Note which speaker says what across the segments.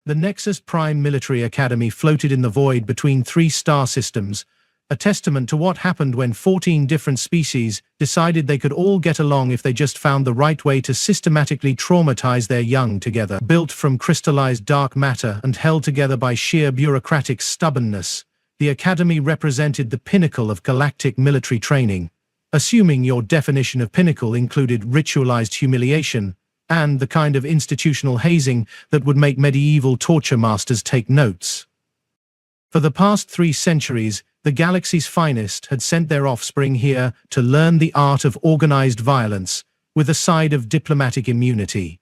Speaker 1: The Nexus Prime Military Academy floated in the void between three star systems, a testament to what happened when 14 different species decided they could all get along if they just found the right way to systematically traumatize their young together. Built from crystallized dark matter and held together by sheer bureaucratic stubbornness, the Academy represented the pinnacle of galactic military training, assuming your definition of pinnacle included ritualized humiliation and the kind of institutional hazing that would make medieval torture masters take notes. For the past 3 centuries, the galaxy's finest had sent their offspring here to learn the art of organized violence, with a side of diplomatic immunity.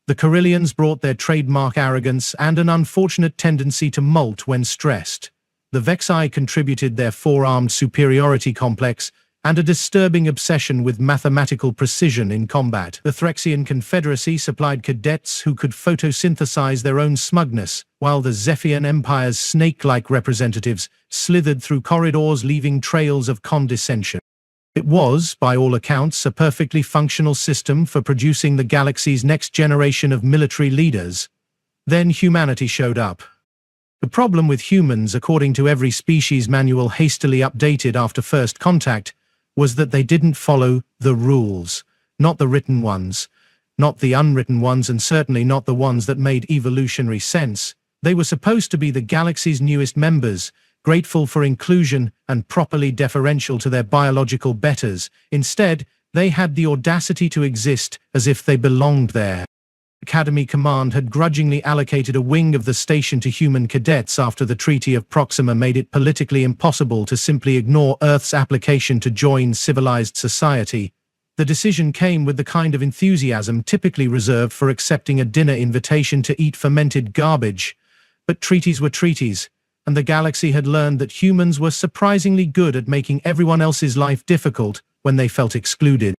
Speaker 1: The Corellians brought their trademark arrogance and an unfortunate tendency to molt when stressed. The Vexi contributed their four-armed superiority complex and a disturbing obsession with mathematical precision in combat. The Threxian Confederacy supplied cadets who could photosynthesize their own smugness, while the Zephian Empire's snake-like representatives slithered through corridors leaving trails of condescension. It was, by all accounts, a perfectly functional system for producing the galaxy's next generation of military leaders. Then humanity showed up. The problem with humans, according to every species manual hastily updated after first contact, was that they didn't follow the rules, not the written ones, not the unwritten ones, and certainly not the ones that made evolutionary sense. They were supposed to be the galaxy's newest members, grateful for inclusion and properly deferential to their biological betters. Instead, they had the audacity to exist as if they belonged there. Academy Command had grudgingly allocated a wing of the station to human cadets after the Treaty of Proxima made it politically impossible to simply ignore Earth's application to join civilized society. The decision came with the kind of enthusiasm typically reserved for accepting a dinner invitation to eat fermented garbage. But treaties were treaties, and the galaxy had learned that humans were surprisingly good at making everyone else's life difficult when they felt excluded.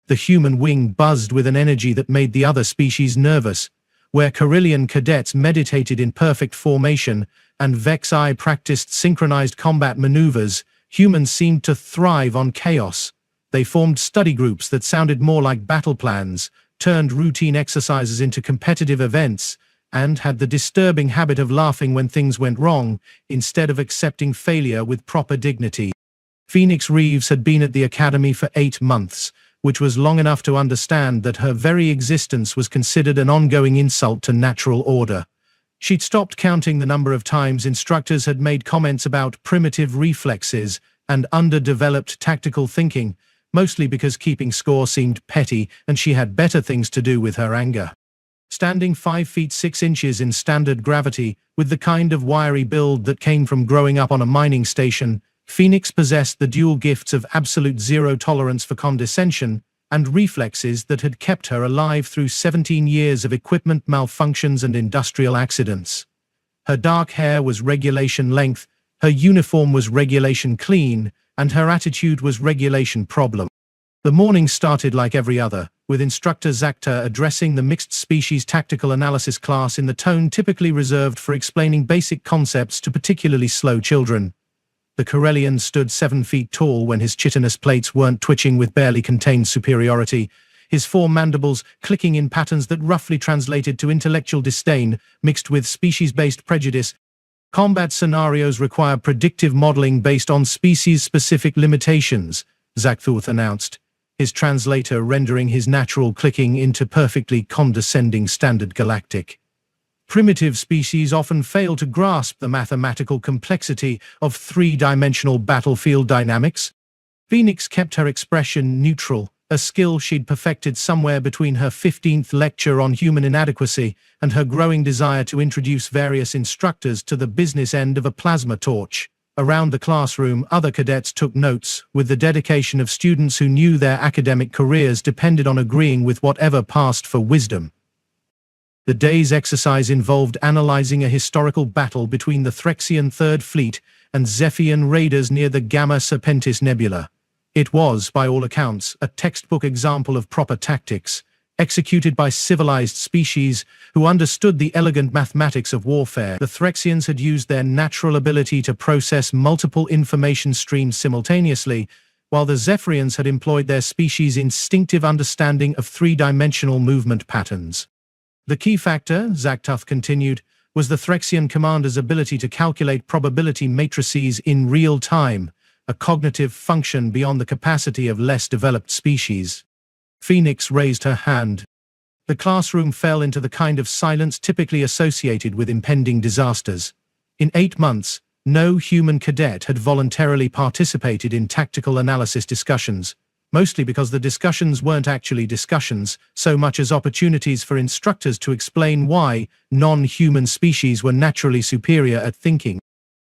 Speaker 1: The human wing buzzed with an energy that made the other species nervous. Where Corellian cadets meditated in perfect formation and Vexi practiced synchronized combat maneuvers, humans seemed to thrive on chaos. They formed study groups that sounded more like battle plans, turned routine exercises into competitive events, and had the disturbing habit of laughing when things went wrong, instead of accepting failure with proper dignity. Phoenix Reeves had been at the Academy for 8 months, which was long enough to understand that her very existence was considered an ongoing insult to natural order. She'd stopped counting the number of times instructors had made comments about primitive reflexes and underdeveloped tactical thinking, mostly because keeping score seemed petty and she had better things to do with her anger. Standing 5 feet 6 inches in standard gravity, with the kind of wiry build that came from growing up on a mining station, Phoenix possessed the dual gifts of absolute zero tolerance for condescension and reflexes that had kept her alive through 17 years of equipment malfunctions and industrial accidents. Her dark hair was regulation length, her uniform was regulation clean, and her attitude was regulation problem. The morning started like every other, with Instructor Zactor addressing the mixed species tactical analysis class in the tone typically reserved for explaining basic concepts to particularly slow children. The Corellian stood 7 feet tall when his chitinous plates weren't twitching with barely contained superiority, his 4 mandibles clicking in patterns that roughly translated to intellectual disdain mixed with species-based prejudice. Combat scenarios require predictive modeling based on species-specific limitations, Zactor announced, his translator rendering his natural clicking into perfectly condescending standard galactic. Primitive species often fail to grasp the mathematical complexity of 3-dimensional battlefield dynamics. Phoenix kept her expression neutral, a skill she'd perfected somewhere between her 15th lecture on human inadequacy and her growing desire to introduce various instructors to the business end of a plasma torch. Around the classroom, other cadets took notes, with the dedication of students who knew their academic careers depended on agreeing with whatever passed for wisdom. The day's exercise involved analyzing a historical battle between the Threxian Third Fleet and Zephian raiders near the Gamma Serpentis Nebula. It was, by all accounts, a textbook example of proper tactics, executed by civilized species who understood the elegant mathematics of warfare. The Threxians had used their natural ability to process multiple information streams simultaneously, while the Zephyrians had employed their species' instinctive understanding of 3-dimensional movement patterns. The key factor, Zactor continued, was the Threxian commander's ability to calculate probability matrices in real time, a cognitive function beyond the capacity of less developed species. Phoenix raised her hand. The classroom fell into the kind of silence typically associated with impending disasters. In 8 months, no human cadet had voluntarily participated in tactical analysis discussions, mostly because the discussions weren't actually discussions, so much as opportunities for instructors to explain why non-human species were naturally superior at thinking.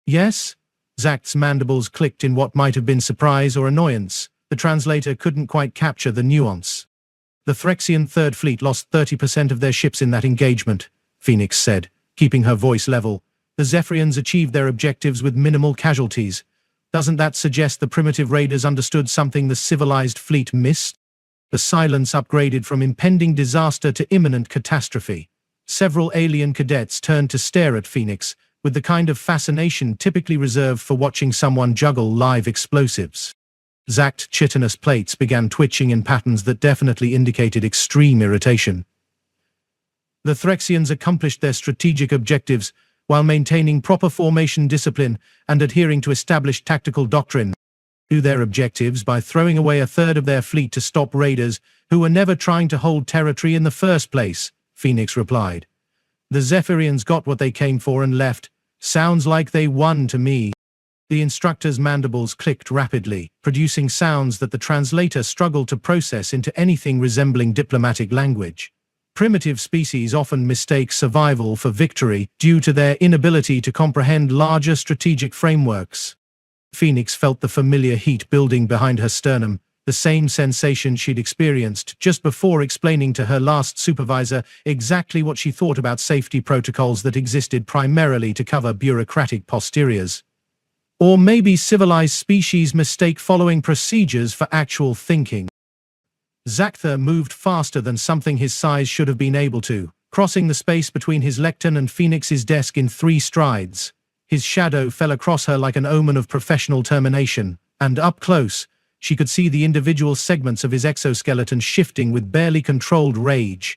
Speaker 1: Yes? Zacht's mandibles clicked in what might have been surprise or annoyance. The translator couldn't quite capture the nuance. The Threxian Third Fleet lost 30% of their ships in that engagement, Phoenix said, keeping her voice level. The Zephyrians achieved their objectives with minimal casualties. Doesn't that suggest the primitive raiders understood something the civilized fleet missed? The silence upgraded from impending disaster to imminent catastrophe. Several alien cadets turned to stare at Phoenix, with the kind of fascination typically reserved for watching someone juggle live explosives. Zacht chitinous plates began twitching in patterns that definitely indicated extreme irritation. The Threxians accomplished their strategic objectives while maintaining proper formation discipline and adhering to established tactical doctrine. To their objectives by throwing away a third of their fleet to stop raiders who were never trying to hold territory in the first place, Phoenix replied. The Zephyrians got what they came for and left. Sounds like they won to me. The instructor's mandibles clicked rapidly, producing sounds that the translator struggled to process into anything resembling diplomatic language. Primitive species often mistake survival for victory due to their inability to comprehend larger strategic frameworks. Phoenix felt the familiar heat building behind her sternum, the same sensation she'd experienced just before explaining to her last supervisor exactly what she thought about safety protocols that existed primarily to cover bureaucratic posteriors. Or maybe civilized species mistake following procedures for actual thinking. Zachther moved faster than something his size should have been able to, crossing the space between his lectern and Phoenix's desk in 3 strides. His shadow fell across her like an omen of professional termination, and up close, she could see the individual segments of his exoskeleton shifting with barely controlled rage.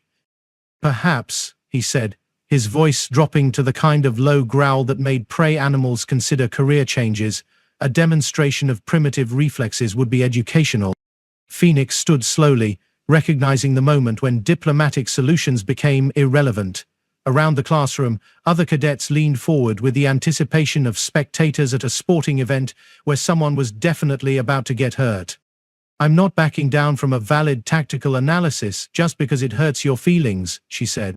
Speaker 1: Perhaps, he said, his voice dropping to the kind of low growl that made prey animals consider career changes, a demonstration of primitive reflexes would be educational. Phoenix stood slowly, recognizing the moment when diplomatic solutions became irrelevant. Around the classroom, other cadets leaned forward with the anticipation of spectators at a sporting event where someone was definitely about to get hurt. I'm not backing down from a valid tactical analysis just because it hurts your feelings, she said.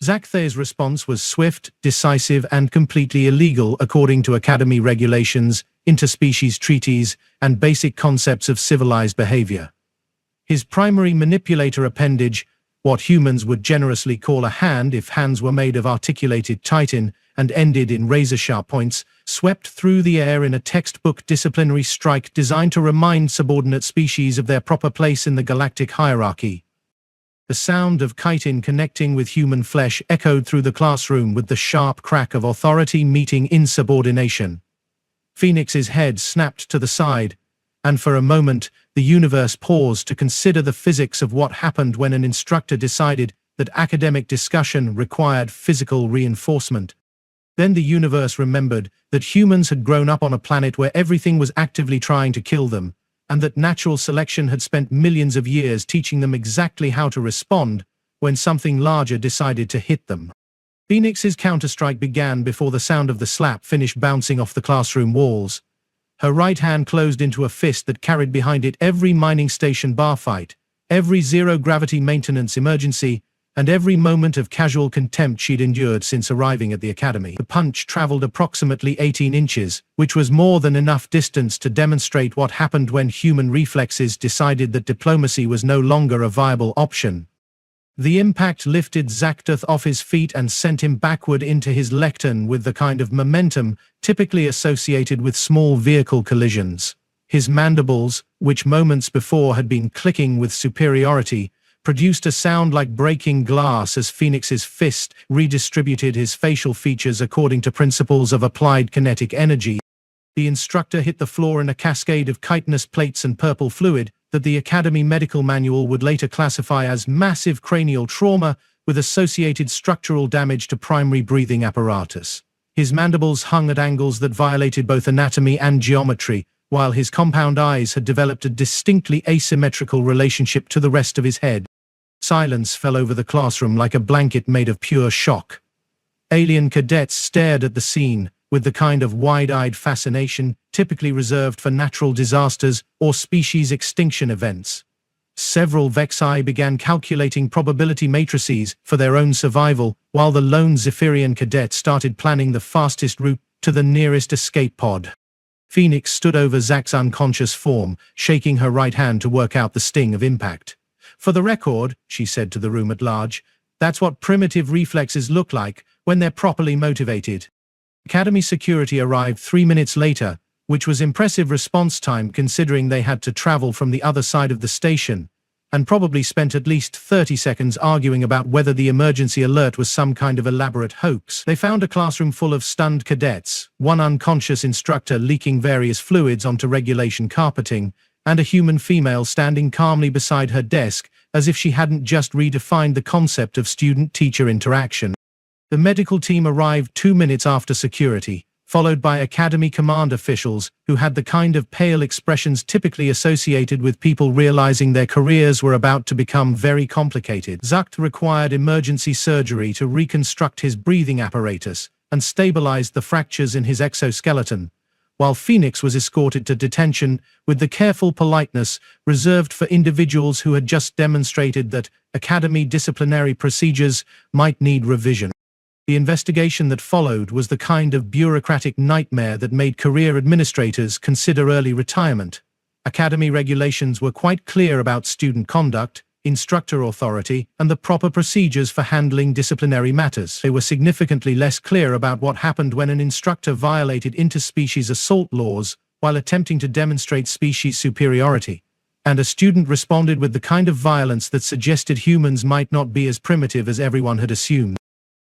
Speaker 1: Zachther's response was swift, decisive, and completely illegal according to Academy regulations, interspecies treaties, and basic concepts of civilized behavior. His primary manipulator appendage, what humans would generously call a hand if hands were made of articulated chitin and ended in razor-sharp points, swept through the air in a textbook disciplinary strike designed to remind subordinate species of their proper place in the galactic hierarchy. The sound of chitin connecting with human flesh echoed through the classroom with the sharp crack of authority meeting insubordination. Phoenix's head snapped to the side, and for a moment, the universe paused to consider the physics of what happened when an instructor decided that academic discussion required physical reinforcement. Then the universe remembered that humans had grown up on a planet where everything was actively trying to kill them, and that natural selection had spent millions of years teaching them exactly how to respond when something larger decided to hit them. Phoenix's counterstrike began before the sound of the slap finished bouncing off the classroom walls. Her right hand closed into a fist that carried behind it every mining station bar fight, every zero-gravity maintenance emergency, and every moment of casual contempt she'd endured since arriving at the academy. The punch traveled approximately 18 inches, which was more than enough distance to demonstrate what happened when human reflexes decided that diplomacy was no longer a viable option. The impact lifted Zachther off his feet and sent him backward into his lectern with the kind of momentum typically associated with small vehicle collisions. His mandibles, which moments before had been clicking with superiority, produced a sound like breaking glass as Phoenix's fist redistributed his facial features according to principles of applied kinetic energy. The instructor hit the floor in a cascade of chitinous plates and purple fluid that the Academy medical manual would later classify as massive cranial trauma with associated structural damage to primary breathing apparatus. His mandibles hung at angles that violated both anatomy and geometry, while his compound eyes had developed a distinctly asymmetrical relationship to the rest of his head. Silence fell over the classroom like a blanket made of pure shock. Alien cadets stared at the scene with the kind of wide-eyed fascination typically reserved for natural disasters or species extinction events. Several Vexi began calculating probability matrices for their own survival, while the lone Zephyrian cadet started planning the fastest route to the nearest escape pod. Phoenix stood over Zach's unconscious form, shaking her right hand to work out the sting of impact. "For the record," she said to the room at large, "that's what primitive reflexes look like when they're properly motivated." Academy security arrived 3 minutes later, which was impressive response time considering they had to travel from the other side of the station, and probably spent at least 30 seconds arguing about whether the emergency alert was some kind of elaborate hoax. They found a classroom full of stunned cadets, one unconscious instructor leaking various fluids onto regulation carpeting, and a human female standing calmly beside her desk as if she hadn't just redefined the concept of student-teacher interaction. The medical team arrived 2 minutes after security, followed by Academy command officials who had the kind of pale expressions typically associated with people realizing their careers were about to become very complicated. Zach required emergency surgery to reconstruct his breathing apparatus and stabilize the fractures in his exoskeleton, while Phoenix was escorted to detention with the careful politeness reserved for individuals who had just demonstrated that Academy disciplinary procedures might need revision. The investigation that followed was the kind of bureaucratic nightmare that made career administrators consider early retirement. Academy regulations were quite clear about student conduct, instructor authority, and the proper procedures for handling disciplinary matters. They were significantly less clear about what happened when an instructor violated interspecies assault laws while attempting to demonstrate species superiority, and a student responded with the kind of violence that suggested humans might not be as primitive as everyone had assumed.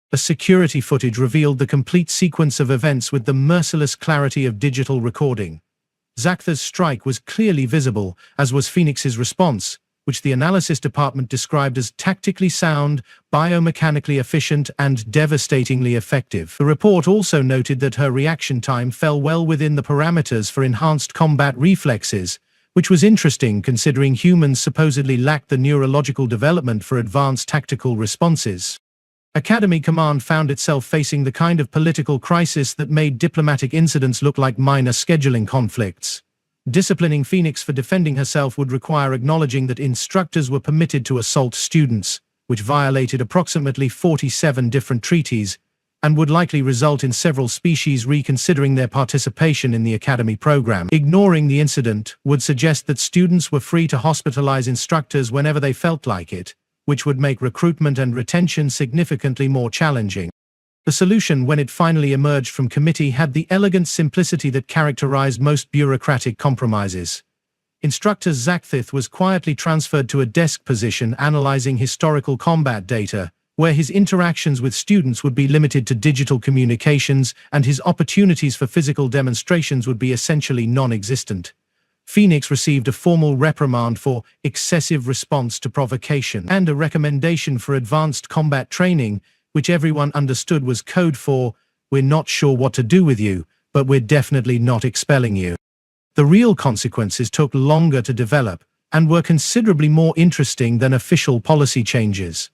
Speaker 1: The security footage revealed the complete sequence of events with the merciless clarity of digital recording. Zachtha's strike was clearly visible, as was Phoenix's response, which the analysis department described as tactically sound, biomechanically efficient, and devastatingly effective. The report also noted that her reaction time fell well within the parameters for enhanced combat reflexes, which was interesting considering humans supposedly lacked the neurological development for advanced tactical responses. Academy Command found itself facing the kind of political crisis that made diplomatic incidents look like minor scheduling conflicts. Disciplining Phoenix for defending herself would require acknowledging that instructors were permitted to assault students, which violated approximately 47 different treaties, and would likely result in several species reconsidering their participation in the Academy program. Ignoring the incident would suggest that students were free to hospitalize instructors whenever they felt like it, which would make recruitment and retention significantly more challenging. The solution, when it finally emerged from committee, had the elegant simplicity that characterized most bureaucratic compromises. Instructor Zachthith was quietly transferred to a desk position analyzing historical combat data, where his interactions with students would be limited to digital communications and his opportunities for physical demonstrations would be essentially non-existent. Phoenix received a formal reprimand for excessive response to provocation and a recommendation for advanced combat training, which everyone understood was code for, "We're not sure what to do with you, but we're definitely not expelling you." The real consequences took longer to develop and were considerably more interesting than official policy changes.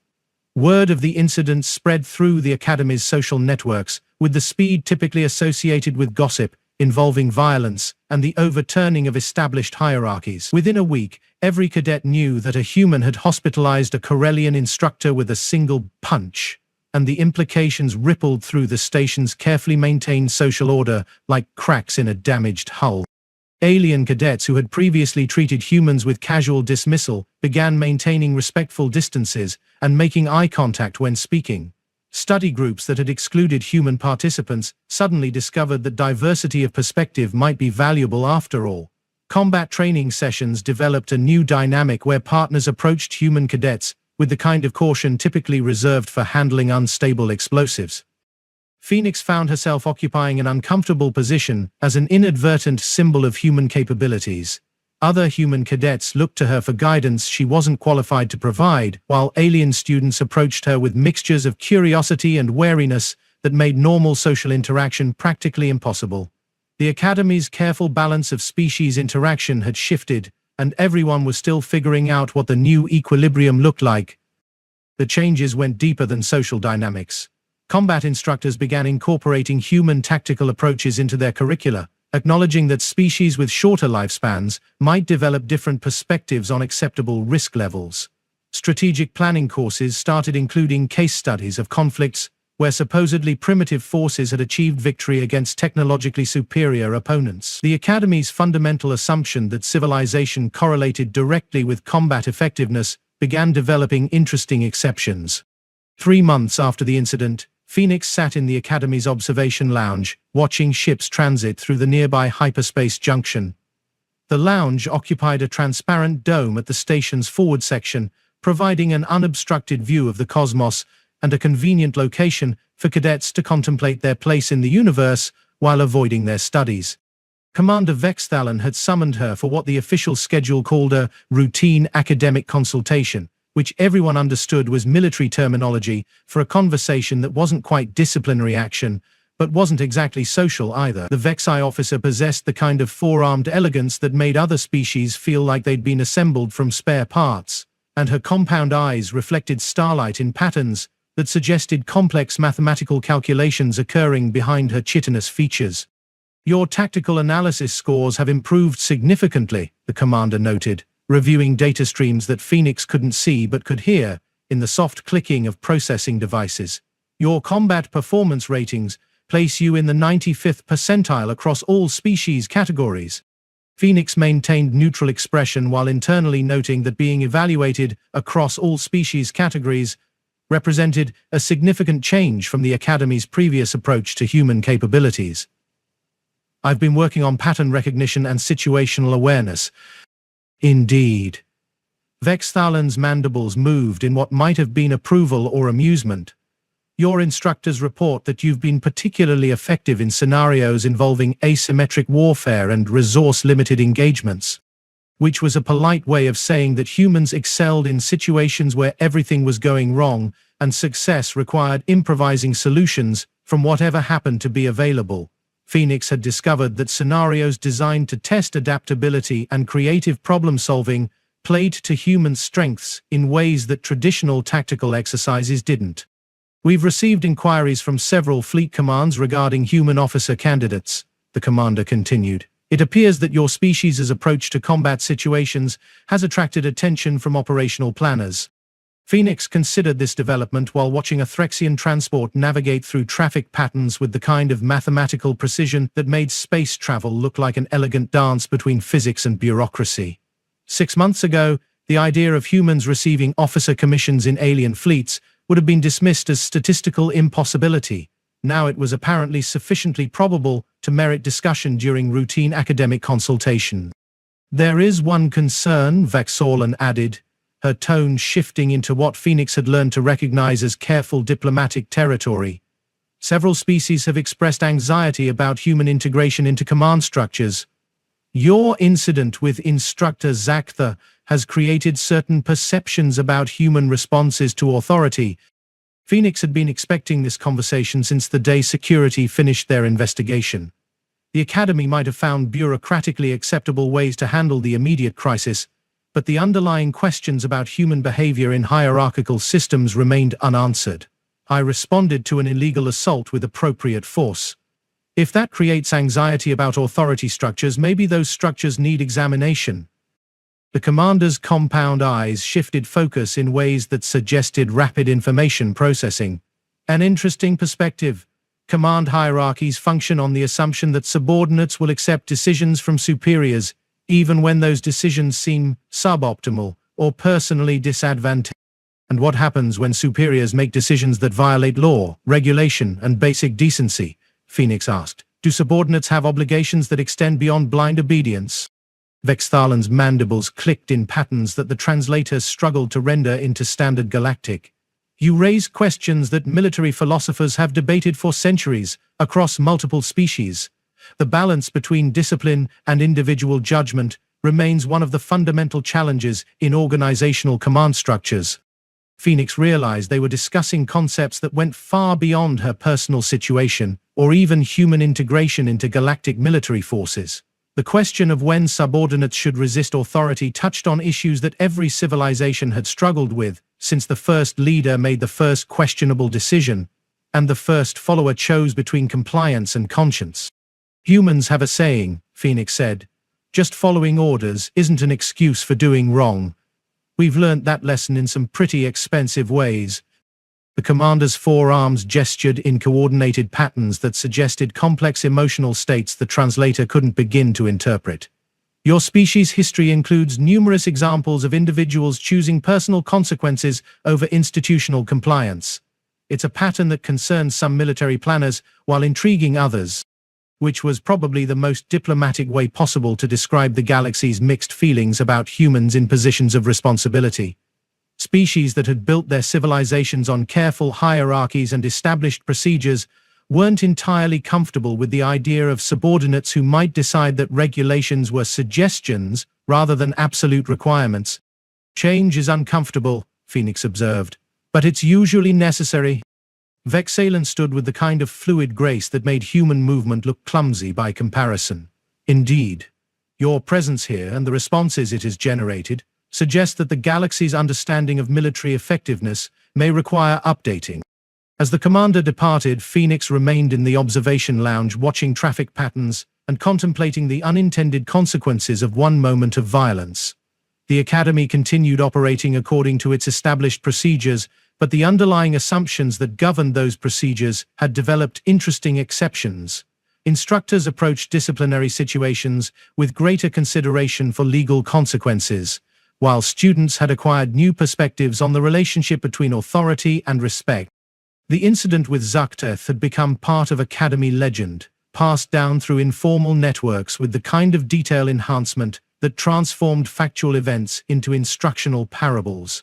Speaker 1: Word of the incident spread through the Academy's social networks, with the speed typically associated with gossip involving violence and the overturning of established hierarchies. Within a week, every cadet knew that a human had hospitalized a Corellian instructor with a single punch, and the implications rippled through the station's carefully maintained social order like cracks in a damaged hull. Alien cadets who had previously treated humans with casual dismissal began maintaining respectful distances and making eye contact when speaking. Study groups that had excluded human participants suddenly discovered that diversity of perspective might be valuable after all. Combat training sessions developed a new dynamic where partners approached human cadets with the kind of caution typically reserved for handling unstable explosives. Phoenix found herself occupying an uncomfortable position as an inadvertent symbol of human capabilities. Other human cadets looked to her for guidance she wasn't qualified to provide, while alien students approached her with mixtures of curiosity and wariness that made normal social interaction practically impossible. The Academy's careful balance of species interaction had shifted, and everyone was still figuring out what the new equilibrium looked like. The changes went deeper than social dynamics. Combat instructors began incorporating human tactical approaches into their curricula, acknowledging that species with shorter lifespans might develop different perspectives on acceptable risk levels. Strategic planning courses started including case studies of conflicts where supposedly primitive forces had achieved victory against technologically superior opponents. The Academy's fundamental assumption that civilization correlated directly with combat effectiveness began developing interesting exceptions. 3 months after the incident, Phoenix sat in the Academy's observation lounge, watching ships transit through the nearby hyperspace junction. The lounge occupied a transparent dome at the station's forward section, providing an unobstructed view of the cosmos and a convenient location for cadets to contemplate their place in the universe while avoiding their studies. Commander Vexthalon had summoned her for what the official schedule called a routine academic consultation, which everyone understood was military terminology for a conversation that wasn't quite disciplinary action, but wasn't exactly social either. The Vexi officer possessed the kind of four-armed elegance that made other species feel like they'd been assembled from spare parts, and her compound eyes reflected starlight in patterns that suggested complex mathematical calculations occurring behind her chitinous features. "Your tactical analysis scores have improved significantly," the commander noted, reviewing data streams that Phoenix couldn't see but could hear in the soft clicking of processing devices. "Your combat performance ratings place you in the 95th percentile across all species categories." Phoenix maintained neutral expression while internally noting that being evaluated across all species categories represented a significant change from the Academy's previous approach to human capabilities. "I've been working on pattern recognition and situational awareness." "Indeed." Vexthalon's mandibles moved in what might have been approval or amusement. "Your instructors report that you've been particularly effective in scenarios involving asymmetric warfare and resource-limited engagements," which was a polite way of saying that humans excelled in situations where everything was going wrong and success required improvising solutions from whatever happened to be available. Phoenix had discovered that scenarios designed to test adaptability and creative problem-solving played to human strengths in ways that traditional tactical exercises didn't. "We've received inquiries from several fleet commands regarding human officer candidates," the commander continued. "It appears that your species' approach to combat situations has attracted attention from operational planners." Phoenix considered this development while watching a Threxian transport navigate through traffic patterns with the kind of mathematical precision that made space travel look like an elegant dance between physics and bureaucracy. 6 months ago, the idea of humans receiving officer commissions in alien fleets would have been dismissed as statistical impossibility. Now it was apparently sufficiently probable to merit discussion during routine academic consultation. "There is one concern," Vexthalon added, her tone shifting into what Phoenix had learned to recognize as careful diplomatic territory. "Several species have expressed anxiety about human integration into command structures. Your incident with Instructor Zaktha has created certain perceptions about human responses to authority." Phoenix had been expecting this conversation since the day security finished their investigation. The Academy might have found bureaucratically acceptable ways to handle the immediate crisis, but the underlying questions about human behavior in hierarchical systems remained unanswered. "I responded to an illegal assault with appropriate force. If that creates anxiety about authority structures, maybe those structures need examination." The commander's compound eyes shifted focus in ways that suggested rapid information processing. "An interesting perspective. Command hierarchies function on the assumption that subordinates will accept decisions from superiors, even when those decisions seem suboptimal or personally disadvantageous. And what happens when superiors make decisions that violate law, regulation, and basic decency?" Phoenix asked. "Do subordinates have obligations that extend beyond blind obedience?" Vexthalon's mandibles clicked in patterns that the translator struggled to render into standard galactic. "You raise questions that military philosophers have debated for centuries, across multiple species. The balance between discipline and individual judgment remains one of the fundamental challenges in organizational command structures. Phoenix realized they were discussing concepts that went far beyond her personal situation, or even human integration into galactic military forces. The question of when subordinates should resist authority touched on issues that every civilization had struggled with, since the first leader made the first questionable decision, and the first follower chose between compliance and conscience. Humans have a saying, Phoenix said, just following orders isn't an excuse for doing wrong. We've learnt that lesson in some pretty expensive ways. The commander's forearms gestured in coordinated patterns that suggested complex emotional states the translator couldn't begin to interpret. Your species' history includes numerous examples of individuals choosing personal consequences over institutional compliance. It's a pattern that concerns some military planners while intriguing others, which was probably the most diplomatic way possible to describe the galaxy's mixed feelings about humans in positions of responsibility. Species that had built their civilizations on careful hierarchies and established procedures weren't entirely comfortable with the idea of subordinates who might decide that regulations were suggestions rather than absolute requirements. Change is uncomfortable, Phoenix observed, but it's usually necessary. Vexalen stood with the kind of fluid grace that made human movement look clumsy by comparison. Indeed, your presence here and the responses it has generated suggest that the galaxy's understanding of military effectiveness may require updating. As the commander departed, Phoenix remained in the observation lounge watching traffic patterns and contemplating the unintended consequences of one moment of violence. The Academy continued operating according to its established procedures, but the underlying assumptions that governed those procedures had developed interesting exceptions. Instructors approached disciplinary situations with greater consideration for legal consequences, while students had acquired new perspectives on the relationship between authority and respect. The incident with Zukteth had become part of Academy legend, passed down through informal networks with the kind of detail enhancement that transformed factual events into instructional parables.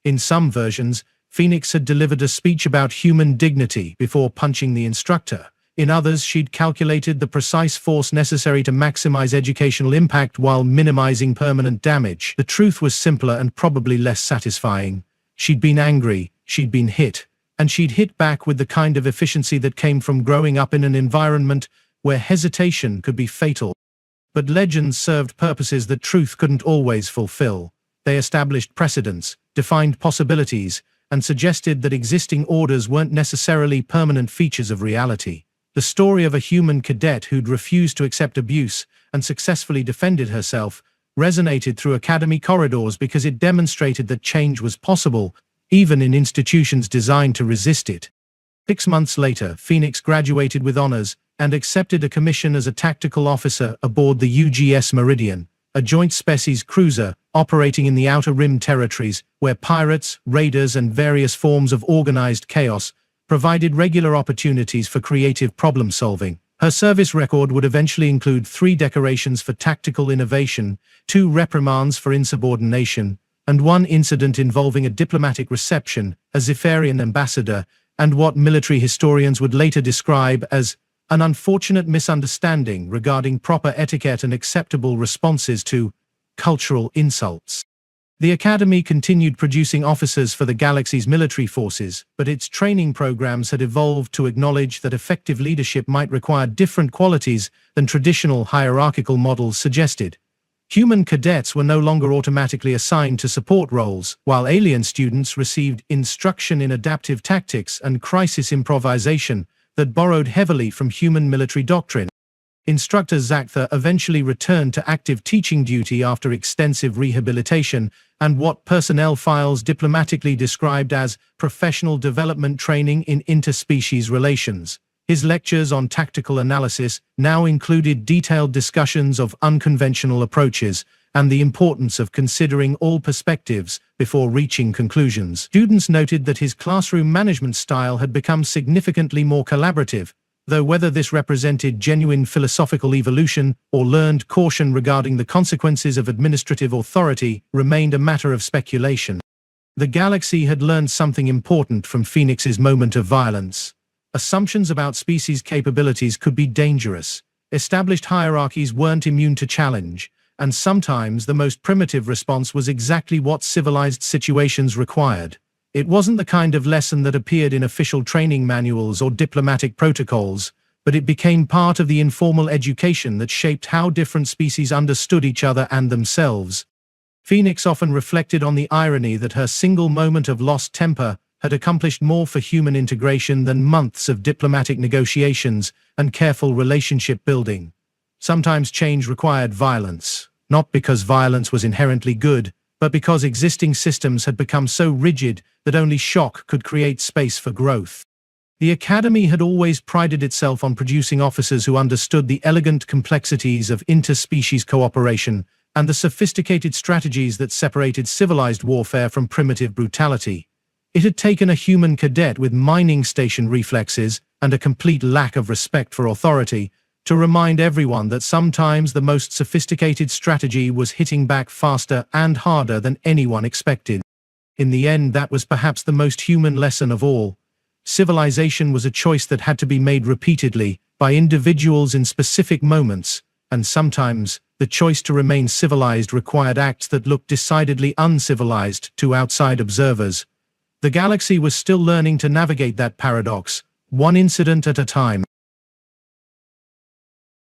Speaker 1: In some versions, Phoenix had delivered a speech about human dignity before punching the instructor. In others, she'd calculated the precise force necessary to maximize educational impact while minimizing permanent damage. The truth was simpler and probably less satisfying. She'd been angry, she'd been hit, and she'd hit back with the kind of efficiency that came from growing up in an environment where hesitation could be fatal. But legends served purposes that truth couldn't always fulfill. They established precedents, defined possibilities, and suggested that existing orders weren't necessarily permanent features of reality. The story of a human cadet who'd refused to accept abuse and successfully defended herself resonated through Academy corridors because it demonstrated that change was possible, even in institutions designed to resist it. 6 months later, Phoenix graduated with honors and accepted a commission as a tactical officer aboard the UGS Meridian, a joint species cruiser operating in the Outer Rim territories where pirates, raiders, and various forms of organized chaos provided regular opportunities for creative problem-solving. Her service record would eventually include 3 decorations for tactical innovation, 2 reprimands for insubordination, and 1 incident involving a diplomatic reception, a Zephyrian ambassador, and what military historians would later describe as an unfortunate misunderstanding regarding proper etiquette and acceptable responses to cultural insults. The Academy continued producing officers for the galaxy's military forces, but its training programs had evolved to acknowledge that effective leadership might require different qualities than traditional hierarchical models suggested. Human cadets were no longer automatically assigned to support roles, while alien students received instruction in adaptive tactics and crisis improvisation that borrowed heavily from human military doctrine. Instructor Zukteth eventually returned to active teaching duty after extensive rehabilitation and what personnel files diplomatically described as professional development training in interspecies relations. His lectures on tactical analysis now included detailed discussions of unconventional approaches and the importance of considering all perspectives before reaching conclusions. Students noted that his classroom management style had become significantly more collaborative, though whether this represented genuine philosophical evolution or learned caution regarding the consequences of administrative authority remained a matter of speculation. The galaxy had learned something important from Phoenix's moment of violence. Assumptions about species' capabilities could be dangerous. Established hierarchies weren't immune to challenge, and sometimes the most primitive response was exactly what civilized situations required. It wasn't the kind of lesson that appeared in official training manuals or diplomatic protocols, but it became part of the informal education that shaped how different species understood each other and themselves. Phoenix often reflected on the irony that her single moment of lost temper had accomplished more for human integration than months of diplomatic negotiations and careful relationship building. Sometimes change required violence, not because violence was inherently good, but because existing systems had become so rigid that only shock could create space for growth. The Academy had always prided itself on producing officers who understood the elegant complexities of interspecies cooperation and the sophisticated strategies that separated civilized warfare from primitive brutality. It had taken a human cadet with mining station reflexes and a complete lack of respect for authority to remind everyone that sometimes the most sophisticated strategy was hitting back faster and harder than anyone expected. In the end, that was perhaps the most human lesson of all. Civilization was a choice that had to be made repeatedly by individuals in specific moments, and sometimes the choice to remain civilized required acts that looked decidedly uncivilized to outside observers. The galaxy was still learning to navigate that paradox, one incident at a time.